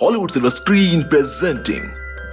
Hollywood silver screen presenting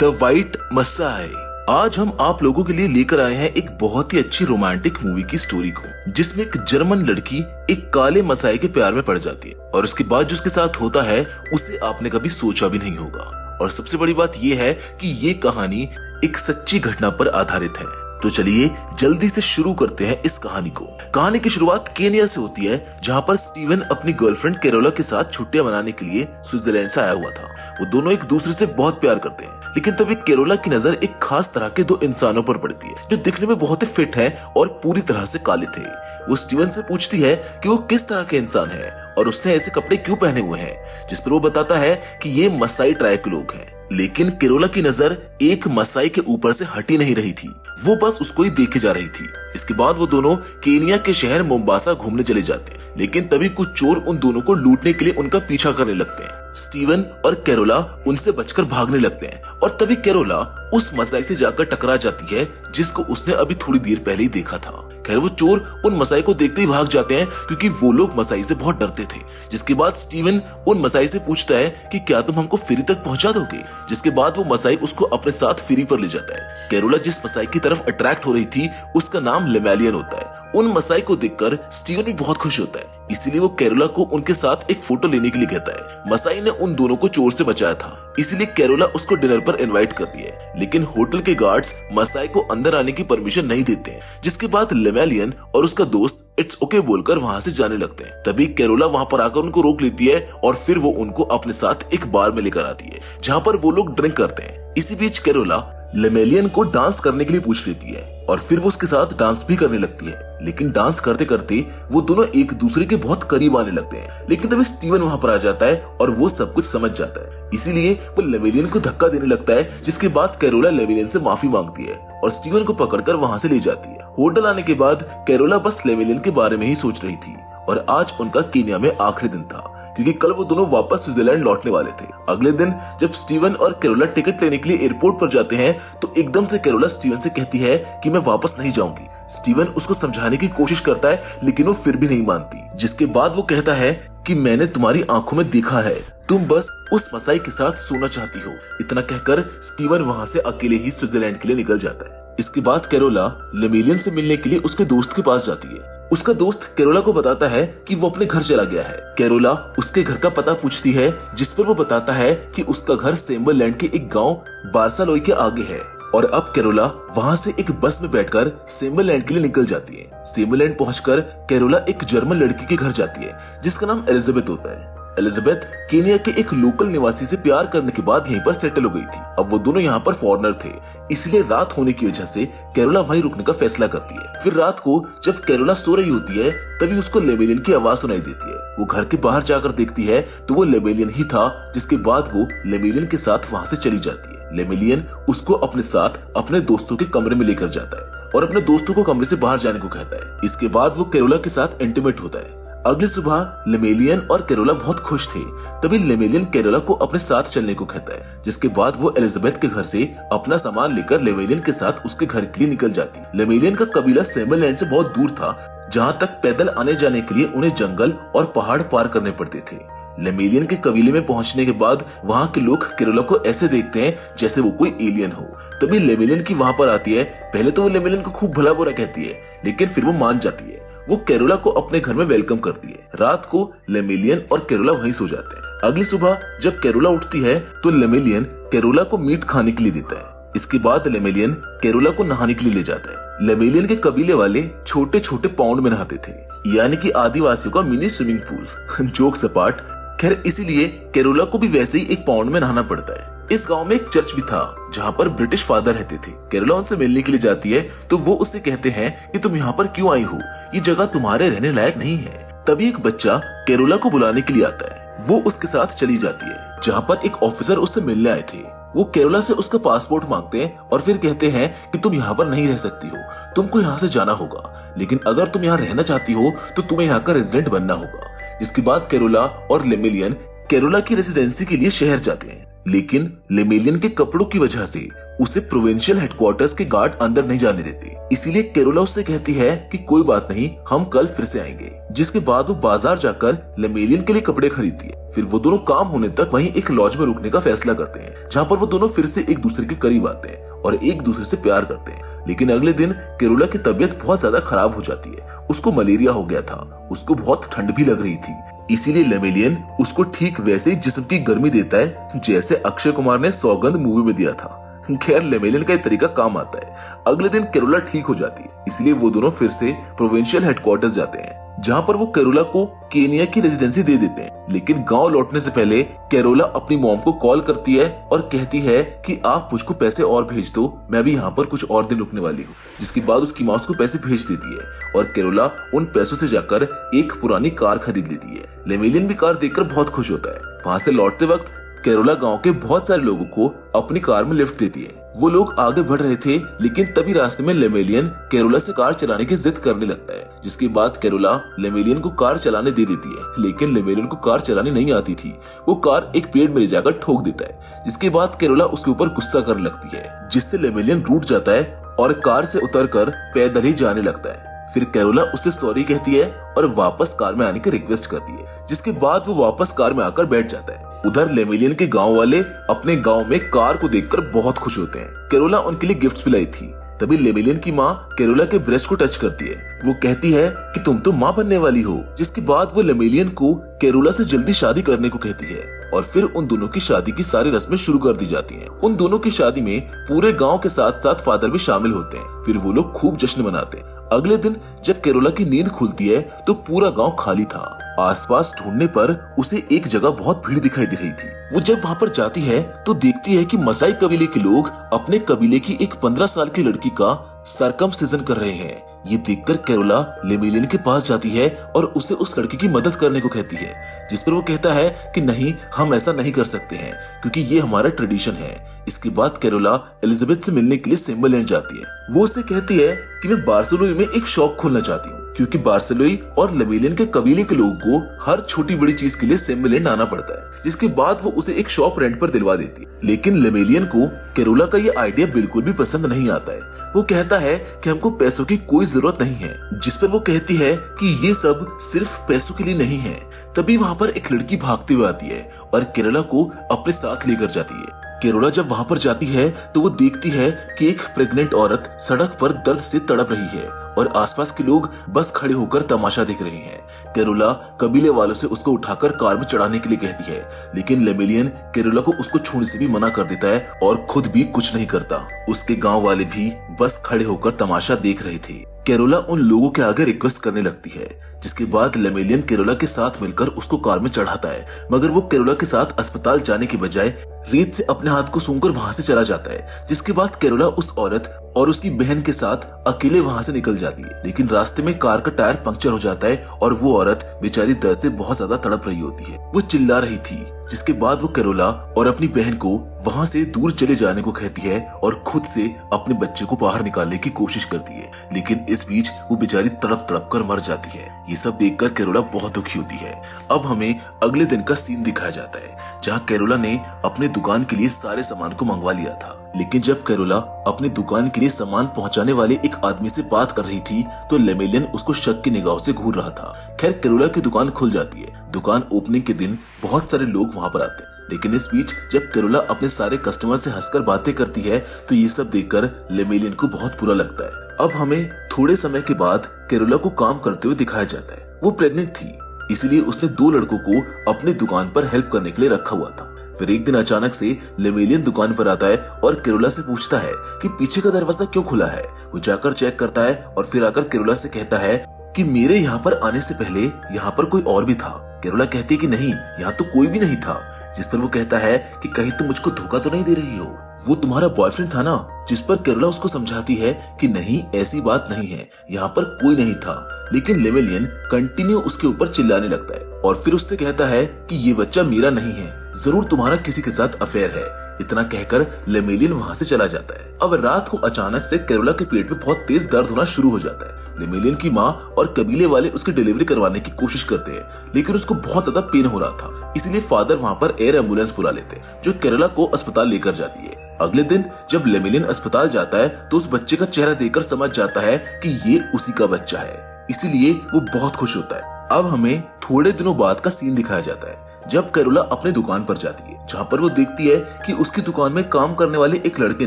the white Masai. आज हम आप लोगों के लिए लेकर आए हैं एक बहुत ही अच्छी रोमांटिक मूवी की स्टोरी को, जिसमें एक जर्मन लड़की एक काले मसाई के प्यार में पड़ जाती है और उसके बाद जो उसके साथ होता है उसे आपने कभी सोचा भी नहीं होगा। और सबसे बड़ी बात यह है कि ये कहानी एक सच्ची घटना पर आधारित है। तो चलिए जल्दी से शुरू करते हैं इस कहानी को। कहानी की शुरुआत केनिया से होती है, जहां पर स्टीवन अपनी गर्लफ्रेंड कैरोला के साथ छुट्टियां मनाने के लिए स्विट्जरलैंड से आया हुआ था। वो दोनों एक दूसरे से बहुत प्यार करते हैं, लेकिन तभी कैरोला की नजर एक खास तरह के दो इंसानों पर पड़ती है जो दिखने में बहुत ही फिट हैं और पूरी तरह से काले थे। वो स्टीवन से पूछती है कि वो किस तरह के इंसान है और उसने ऐसे कपड़े क्यों पहने हुए हैं, जिस पर वो बताता है कि ये मसाई ट्राइब के लोग हैं। लेकिन कैरोला की नजर एक मसाई के ऊपर से हटी नहीं रही थी, वो बस उसको ही देखे जा रही थी। इसके बाद वो दोनों केनिया के शहर मोम्बासा घूमने चले जाते हैं, लेकिन तभी कुछ चोर उन दोनों को लूटने के लिए उनका पीछा करने लगते हैं। स्टीवन और कैरोला उनसे बचकर भागने लगते हैं और तभी कैरोला उस मसाई से जाकर टकरा जाती है जिसको उसने अभी थोड़ी देर पहले ही देखा था। खैर वो चोर उन मसाई को देखते ही भाग जाते हैं क्योंकि वो लोग मसाई से बहुत डरते थे। जिसके बाद स्टीवन उन मसाई से पूछता है कि क्या तुम हमको फेरी तक पहुंचा दोगे, जिसके बाद वो मसाई उसको अपने साथ फेरी पर ले जाता है। कैरोला जिस मसाई की तरफ अट्रैक्ट हो रही थी उसका नाम लेमेलियन होता है। उन मसाई को देखकर स्टीवन भी बहुत खुश होता है, इसीलिए वो कैरोला को उनके साथ एक फोटो लेने के लिए कहता है। मसाई ने उन दोनों को चोर से बचाया था, इसीलिए कैरोला उसको डिनर पर इनवाइट करती है, लेकिन होटल के गार्ड्स मसाई को अंदर आने की परमिशन नहीं देते हैं। जिसके बाद लेमेलियन और उसका दोस्त इट्स ओके बोलकर वहाँ से जाने लगते हैं। तभी कैरोला वहाँ पर आकर उनको रोक लेती है और फिर वो उनको अपने साथ एक बार में लेकर आती है, जहाँ पर वो लोग ड्रिंक करते हैं। इसी बीच कैरोला लेमेलियन को डांस करने के लिए पूछ लेती है और फिर वो उसके साथ डांस भी करने लगती है। लेकिन डांस करते करते वो दोनों एक दूसरे के बहुत करीब आने लगते हैं, लेकिन तभी स्टीवन वहाँ पर आ जाता है और वो सब कुछ समझ जाता है, इसीलिए वो लेमेलियन को धक्का देने लगता है। जिसके बाद कैरोला लेमेलियन से माफी मांगती है और स्टीवन को पकड़कर वहाँ से ले जाती है। होटल आने के बाद कैरोला बस लेमेलियन के बारे में ही सोच रही थी और आज उनका केनिया में आखिरी दिन था, क्योंकि कल वो दोनों वापस स्विट्जरलैंड लौटने वाले थे। अगले दिन जब स्टीवन और कैरोला टिकट लेने के लिए एयरपोर्ट पर जाते हैं तो एकदम से कैरोला स्टीवन से कहती है कि मैं वापस नहीं जाऊंगी। स्टीवन उसको समझाने की कोशिश करता है, लेकिन वो फिर भी नहीं मानती। जिसके बाद वो कहता है कि मैंने तुम्हारी आंखों में देखा है, तुम बस उस मसाई के साथ सोना चाहती हो। इतना कहकर स्टीवन वहाँ से अकेले ही स्विट्जरलैंड के लिए निकल जाता है। इसके बाद कैरोला लेमेलियन से मिलने के लिए उसके दोस्त के पास जाती है। उसका दोस्त कैरोला को बताता है कि वो अपने घर चला गया है। कैरोला उसके घर का पता पूछती है, जिस पर वो बताता है कि उसका घर सेम्बरलैंड के एक गांव बार्सालोई के आगे है। और अब कैरोला वहां से एक बस में बैठकर सेम्बरलैंड के लिए निकल जाती है। सेम्बरलैंड पहुंचकर कैरोला एक जर्मन लड़की के घर जाती है जिसका नाम एलिजाबेथ होता है। एलिजाबेथ केनिया के एक लोकल निवासी से प्यार करने के बाद यहीं पर सेटल हो गई थी। अब वो दोनों यहाँ पर फॉरेनर थे, इसलिए रात होने की वजह से कैरोला वहीं रुकने का फैसला करती है। फिर रात को जब कैरोला सो रही होती है तभी उसको लेमेलियन की आवाज सुनाई देती है। वो घर के बाहर जाकर देखती है तो वो लेमेलियन ही था। जिसके बाद वो लेमेलियन के साथ वहाँ से चली जाती है। लेमेलियन उसको अपने साथ अपने दोस्तों के कमरे में लेकर जाता है और अपने दोस्तों को कमरे से बाहर जाने को कहता है। इसके बाद वो कैरोला के साथ इंटीमेट होता है। अगली सुबह लेमेलियन और कैरोला बहुत खुश थे। तभी लेमेलियन कैरोला को अपने साथ चलने को कहता है। जिसके बाद वो एलिजाबेथ के घर से अपना सामान लेकर लेमेलियन के साथ उसके घर के लिए निकल जाती है। लेमेलियन का कबीला सेम्बरलैंड से बहुत दूर था, जहाँ तक पैदल आने जाने के लिए उन्हें जंगल और पहाड़ पार करने पड़ते थे। लेमेलियन के कबीले में पहुंचने के बाद वहाँ के लोग कैरोला को ऐसे देखते हैं जैसे वो कोई एलियन हो। तभी लेमेलियन की वहाँ पर आती है। पहले तो वो लेमेलियन को खूब भला बुरा कहती है, लेकिन फिर वो मान जाती है। वो कैरोला को अपने घर में वेलकम करती है। रात को लेमेलियन और कैरोला वहीं सो जाते हैं। अगली सुबह जब कैरोला उठती है तो लेमेलियन कैरोला को मीट खाने के लिए देता है। इसके बाद लेमेलियन कैरोला को नहाने के लिए ले जाता है। लेमेलियन के कबीले वाले छोटे छोटे पाउंड में नहाते थे, यानी कि आदिवासियों का मिनी स्विमिंग पूल। जोक सपाट। खैर इसीलिए कैरोला को भी वैसे ही एक पाउंड में नहाना पड़ता है। इस गांव में एक चर्च भी था जहाँ पर ब्रिटिश फादर रहते थे। कैरोला उनसे मिलने के लिए जाती है तो वो उससे कहते हैं कि तुम यहाँ पर क्यों आई हो, ये जगह तुम्हारे रहने लायक नहीं है। तभी एक बच्चा कैरोला को बुलाने के लिए आता है। वो उसके साथ चली जाती है, जहाँ पर एक ऑफिसर उससे मिलने आए थे। वो कैरोला से उसका पासपोर्ट मांगते हैं और फिर कहते हैं कि तुम यहाँ पर नहीं रह सकती हो, तुमको यहाँ से जाना होगा, लेकिन अगर तुम यहाँ रहना चाहती हो तो तुम्हें यहाँ का रेजिडेंट बनना होगा। जिसके बाद कैरोला और लेमेलियन कैरोला की रेजिडेंसी के लिए शहर जाते हैं, लेकिन लेमेलियन के कपड़ों की वजह से उसे प्रोविंशियल हेडक्वार्टर्स के गार्ड अंदर नहीं जाने देते। इसीलिए कैरोला उससे कहती है कि कोई बात नहीं, हम कल फिर से आएंगे। जिसके बाद वो बाजार जाकर लेमेलियन के लिए कपड़े खरीदती है। फिर वो दोनों काम होने तक वहीं एक लॉज में रुकने का फैसला करते हैं, जहाँ पर वो दोनों फिर से एक दूसरे के करीब आते हैं और एक दूसरे से प्यार करते हैं। लेकिन अगले दिन कैरोला की तबीयत बहुत ज्यादा खराब हो जाती है। उसको मलेरिया हो गया था, उसको बहुत ठंड भी लग रही थी। इसीलिए लेमेलियन उसको ठीक वैसे ही जिस्म की गर्मी देता है जैसे अक्षय कुमार ने सौगंध मूवी में दिया था। खैर लेमेलियन का ये तरीका काम आता है। अगले दिन कैरोला ठीक हो जाती है, इसलिए वो दोनों फिर से प्रोविंशियल हेडक्वार्टर्स जाते हैं, जहाँ पर वो कैरोला को केनिया की रेजिडेंसी दे देते हैं। लेकिन गांव लौटने से पहले कैरोला अपनी मॉम को कॉल करती है और कहती है कि आप मुझको पैसे और भेज दो, मैं भी यहाँ पर कुछ और दिन रुकने वाली हूँ। जिसके बाद उसकी माँ उसको पैसे भेज देती है और कैरोला उन पैसों से जाकर एक पुरानी कार खरीद लेती है। लेमेलियन भी कार देखकर बहुत खुश होता है। वहाँ से लौटते वक्त कैरोला गांव के बहुत सारे लोगों को अपनी कार में लिफ्ट देती है। वो लोग आगे बढ़ रहे थे, लेकिन तभी रास्ते में लेमेलियन कैरोला से कार चलाने की जिद करने लगता है। जिसके बाद कैरोला लेमेलियन को कार चलाने दे देती है, लेकिन लेमेलियन को कार चलाने नहीं आती थी। वो कार एक पेड़ में ले जाकर ठोक देता है। जिसके बाद कैरोला उसके ऊपर गुस्सा करने लगती है, जिससे लेमेलियन रूठ जाता है और कार से उतरकर पैदल ही जाने लगता है। फिर कैरोला उससे सॉरी कहती है और वापस कार में आने की रिक्वेस्ट करती है। जिसके बाद वो वापस कार में आकर बैठ जाता है। उधर लेमेलियन के गांव वाले अपने गांव में कार को देखकर बहुत खुश होते हैं। कैरोला उनके लिए गिफ्ट्स भी लाई थी। तभी लेमेलियन की माँ कैरोला के ब्रेस्ट को टच करती है। वो कहती है कि तुम तो माँ बनने वाली हो। जिसके बाद वो लेमेलियन को कैरोला से जल्दी शादी करने को कहती है और फिर उन दोनों की शादी की सारी रस्में शुरू कर दी जाती हैं। उन दोनों की शादी में पूरे गांव के साथ साथ फादर भी शामिल होते हैं। फिर वो लोग खूब जश्न मनाते हैं। अगले दिन जब कैरोला की नींद खुलती है तो पूरा गांव खाली था। आसपास ढूंढने पर उसे एक जगह बहुत भीड़ दिखाई दे रही थी। वो जब वहाँ पर जाती है तो देखती है कि मसाई कबीले के लोग अपने कबीले की एक 15 साल की लड़की का सरकमसिजन कर रहे हैं। ये देखकर कैरोला लेमेलियन के पास जाती है और उसे उस लड़की की मदद करने को कहती है। जिस पर वो कहता है कि नहीं, हम ऐसा नहीं कर सकते हैं क्योंकि ये हमारा ट्रेडिशन है। इसके बाद कैरोला एलिजाबेथ से मिलने के लिए सिम्बलैंड जाती है। वो उससे कहती है कि मैं बार्सिलोई में एक शॉप खोलना चाहती हूँ क्योंकि बार्सिलोई और लेमेलियन के कबीले के लोगों को हर छोटी बड़ी चीज के लिए सिम्बलैंड आना पड़ता है। जिसके बाद वो उसे एक शॉप रेंट पर दिलवा देती है। लेकिन लेमेलियन को कैरोला का ये आइडिया बिल्कुल भी पसंद नहीं आता है। वो कहता है कि हमको पैसों की कोई जरूरत नहीं है। जिस पर वो कहती है कि ये सब सिर्फ पैसों के लिए नहीं है। तभी वहाँ पर एक लड़की भागते हुए आती है और कैरोला को अपने साथ लेकर जाती है। कैरोला जब वहाँ पर जाती है तो वो देखती है कि एक प्रेग्नेंट औरत सड़क पर दर्द से तड़प रही है और आसपास के लोग बस खड़े होकर तमाशा देख रहे हैं। कैरोला कबीले वालों से उसको उठाकर कार में चढ़ाने के लिए कहती है, लेकिन लेमेलियन कैरोला को उसको छूने से भी मना कर देता है और खुद भी कुछ नहीं करता। उसके गांव वाले भी बस खड़े होकर तमाशा देख रहे थे। कैरोला उन लोगों के आगे रिक्वेस्ट करने लगती है। जिसके बाद लेमेलियन कैरोला के साथ मिलकर उसको कार में चढ़ाता है, मगर वो कैरोला के साथ अस्पताल जाने के बजाय रेत से अपने हाथ को सूंघकर वहाँ से चला जाता है। जिसके बाद कैरोला उस औरत और उसकी बहन के साथ अकेले वहाँ से निकल जाती है। लेकिन रास्ते में कार का टायर पंक्चर हो जाता है और वो औरत बेचारी दर्द से बहुत ज्यादा तड़प रही होती है। वो चिल्ला रही थी। जिसके बाद वो कैरोला और अपनी बहन को वहाँ से दूर चले जाने को कहती है और खुद से अपने बच्चे को बाहर निकालने की कोशिश करती है। लेकिन इस बीच वो बेचारी तड़प तड़प कर मर जाती है। ये सब देखकर कैरोला बहुत दुखी होती है। अब हमें अगले दिन का सीन दिखाया जाता है, जहाँ कैरोला ने अपने दुकान के लिए सारे सामान को मंगवा लिया था। लेकिन जब कैरोला अपनी दुकान के लिए सामान पहुंचाने वाले एक आदमी से बात कर रही थी तो लेमेलियन उसको शक की निगाहों से घूर रहा था। खैर कैरोला की दुकान खुल जाती है। दुकान ओपनिंग के दिन बहुत सारे लोग वहाँ पर आते हैं। लेकिन इस बीच जब कैरोला अपने सारे कस्टमर से हंसकर बातें करती है तो ये सब देखकर लेमेलियन को बहुत बुरा लगता है। अब हमें थोड़े समय के बाद कैरोला को काम करते हुए दिखाया जाता है। वो प्रेग्नेंट थी, इसलिए उसने 2 लड़कों को अपनी दुकान पर हेल्प करने के लिए रखा हुआ था। फिर एक दिन अचानक से लेमेलियन दुकान पर आता है और कैरोला से पूछता है कि पीछे का दरवाजा क्यों खुला है। वो जाकर चेक करता है और फिर आकर कैरोला से कहता है कि मेरे यहाँ पर आने से पहले यहाँ पर कोई और भी था। कैरोला कहती है कि नहीं, यहाँ तो कोई भी नहीं था। जिस पर वो कहता है कि कहीं तुम मुझको धोखा तो नहीं दे रही हो, वो तुम्हारा बॉयफ्रेंड था ना। जिस पर कैरोला उसको समझाती है कि नहीं, ऐसी बात नहीं है, यहाँ पर कोई नहीं था। लेकिन लेमेलियन कंटिन्यू उसके ऊपर चिल्लाने लगता है और फिर उससे कहता है कि ये बच्चा मेरा नहीं है, जरूर तुम्हारा किसी के साथ अफेयर है। इतना कहकर लेमेलियन वहाँ से चला जाता है। अब रात को अचानक से कैरोला के पेट में बहुत तेज दर्द होना शुरू हो जाता है। लेमेलियन की माँ और कबीले वाले उसकी डिलीवरी करवाने की कोशिश करते हैं, लेकिन उसको बहुत ज्यादा पेन हो रहा था। इसलिए फादर वहाँ पर एयर एम्बुलेंस बुला लेते हैं जो कैरोला को अस्पताल लेकर जाती है। अगले दिन जब लेमिलियन अस्पताल जाता है तो उस बच्चे का चेहरा देखकर समझ जाता है कि ये उसी का बच्चा है, इसीलिए वो बहुत खुश होता है। अब हमें थोड़े दिनों बाद का सीन दिखाया जाता है जब कैरोला अपने दुकान पर जाती है, जहाँ पर वो देखती है कि उसकी दुकान में काम करने वाले एक लड़के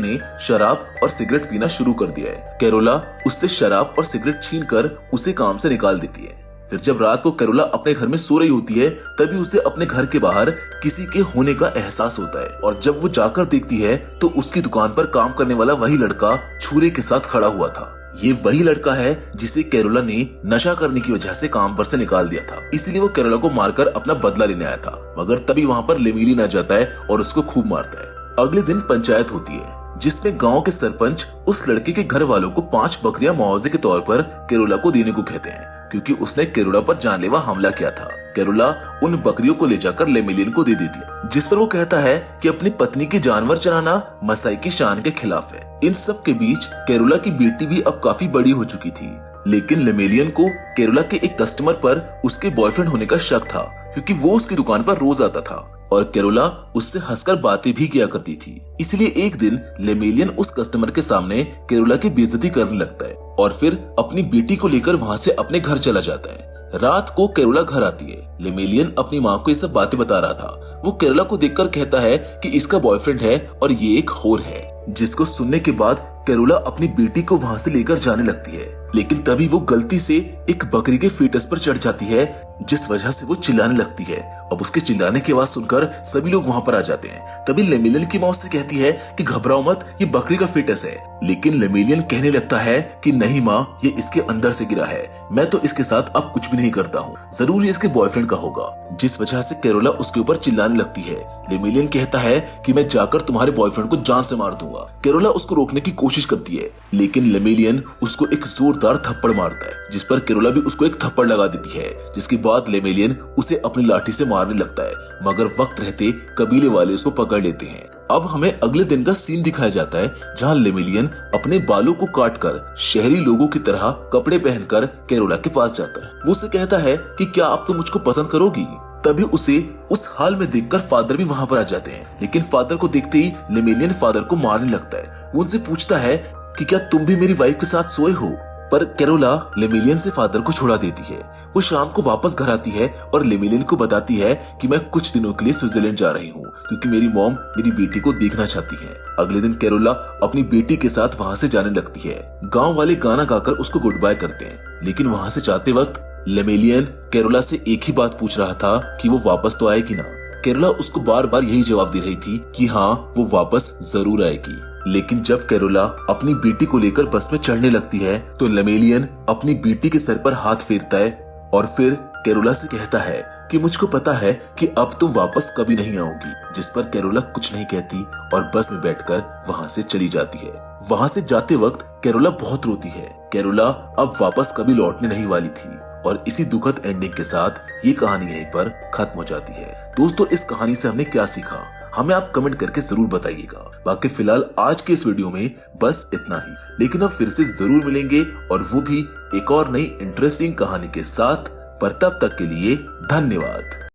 ने शराब और सिगरेट पीना शुरू कर दिया है। कैरोला उससे शराब और सिगरेट छीनकर उसे काम से निकाल देती है। फिर जब रात को कैरोला अपने घर में सो रही होती है तभी उसे अपने घर के बाहर किसी के होने का एहसास होता है और जब वो जाकर देखती है तो उसकी दुकान पर काम करने वाला वही लड़का छुरे के साथ खड़ा हुआ था। ये वही लड़का है जिसे कैरोला ने नशा करने की वजह से काम पर से निकाल दिया था, इसलिए वो कैरोला को मारकर अपना बदला लेने आया था। मगर तभी वहाँ पर लेमिलियन आ जाता है और उसको खूब मारता है। अगले दिन पंचायत होती है जिसमें गांव के सरपंच उस लड़के के घर वालों को 5 बकरियां मुआवजे के तौर पर कैरोला को देने को कहते हैं, क्योंकि उसने कैरोला पर जानलेवा हमला किया था। कैरोला उन बकरियों को ले जाकर लेमिलियन को दे देती है, जिस पर वो कहता है कि अपनी पत्नी के जानवर चराना मसाई की शान के खिलाफ है। इन सब के बीच कैरोला की बेटी भी अब काफी बड़ी हो चुकी थी, लेकिन लेमिलियन को कैरोला के एक कस्टमर पर उसके बॉयफ्रेंड होने का शक था, क्योंकि वो उसकी दुकान पर रोज आता था और कैरोला उससे हंसकर बातें भी किया करती थी। इसलिए एक दिन लेमिलियन उस कस्टमर के सामने कैरोला की बेइज्जती करने लगता है और फिर अपनी बेटी को लेकर वहाँ से अपने घर चला जाता है। रात को कैरोला घर आती है। लेमिलियन अपनी माँ को ये सब बातें बता रहा था। वो कैरोला को देखकर कहता है कि इसका बॉयफ्रेंड है और ये एक होर है, जिसको सुनने के बाद कैरोला अपनी बेटी को वहाँ से लेकर जाने लगती है, लेकिन तभी वो गलती से एक बकरी के फीटस पर चढ़ जाती है, जिस वजह से वो चिल्लाने लगती है। अब उसके चिल्लाने की आवाज सुनकर सभी लोग वहाँ पर आ जाते हैं। तभी लेमिलियन की माँ उससे कहती है कि घबराओ मत, ये बकरी का फीटस है। लेकिन लेमिलियन कहने लगता है कि नहीं माँ, ये इसके अंदर से गिरा है, मैं तो इसके साथ अब कुछ भी नहीं करता हूँ, जरूर ये इसके बॉयफ्रेंड का होगा, जिस वजह से कैरोला उसके ऊपर चिल्लाने लगती है। लेमिलियन कहता है कि मैं जाकर तुम्हारे बॉयफ्रेंड को जान से मार दूंगा। कैरोला उसको रोकने की कोशिश करती है, लेकिन लेमिलियन उसको एक जोरदार थप्पड़ मारता है, जिस पर कैरोला भी उसको एक थप्पड़ लगा देती है, जिसके बाद लेमिलियन उसे अपनी लाठी से मारने लगता है, मगर वक्त रहते कबीले वाले उसको पकड़ लेते हैं। अब हमें अगले दिन का सीन दिखाया जाता है जहाँ लेमिलियन अपने बालों को काटकर शहरी लोगों की तरह कपड़े पहनकर कैरोला के पास जाता है। वो उसे कहता है कि क्या आप तो मुझको पसंद करोगी। तभी उसे उस हाल में देखकर फादर भी वहाँ पर आ जाते हैं, लेकिन फादर को देखते ही लेमिलियन फादर को मारने लगता है। वो उनसे पूछता है कि क्या तुम भी मेरी वाइफ के साथ सोए हो, पर कैरोला लेमिलियन से फादर को छुड़ा देती है। वो शाम को वापस घर आती है और लेमिलियन को बताती है कि मैं कुछ दिनों के लिए स्विट्जरलैंड जा रही हूँ, क्योंकि मेरी मॉम मेरी बेटी को देखना चाहती है। अगले दिन कैरोला अपनी बेटी के साथ वहाँ से जाने लगती है। गाँव वाले गाना गाकर उसको गुड बाय करते हैं, लेकिन वहाँ से जाते वक्त लेमिलियन कैरोला से एक ही बात पूछ रहा था कि वो वापस तो आएगी ना। कैरोला उसको बार बार यही जवाब दे रही थी कि हाँ, वो वापस जरूर आएगी। लेकिन जब कैरोला अपनी बेटी को लेकर बस में चढ़ने लगती है तो लेमिलियन अपनी बेटी के सर पर हाथ फेरता है और फिर कैरोला से कहता है कि मुझको पता है कि अब तुम वापस कभी नहीं आओगी, जिस पर कैरोला कुछ नहीं कहती और बस में बैठकर वहाँ से चली जाती है। वहाँ से जाते वक्त कैरोला बहुत रोती है। कैरोला अब वापस कभी लौटने नहीं वाली थी और इसी दुखद एंडिंग के साथ ये कहानी यहीं पर खत्म हो जाती है। दोस्तों, इस कहानी से हमने क्या सीखा, हमें आप कमेंट करके जरूर बताइएगा। बाकी फिलहाल आज के इस वीडियो में बस इतना ही, लेकिन अब फिर से जरूर मिलेंगे और वो भी एक और नई इंटरेस्टिंग कहानी के साथ। पर तब तक के लिए धन्यवाद।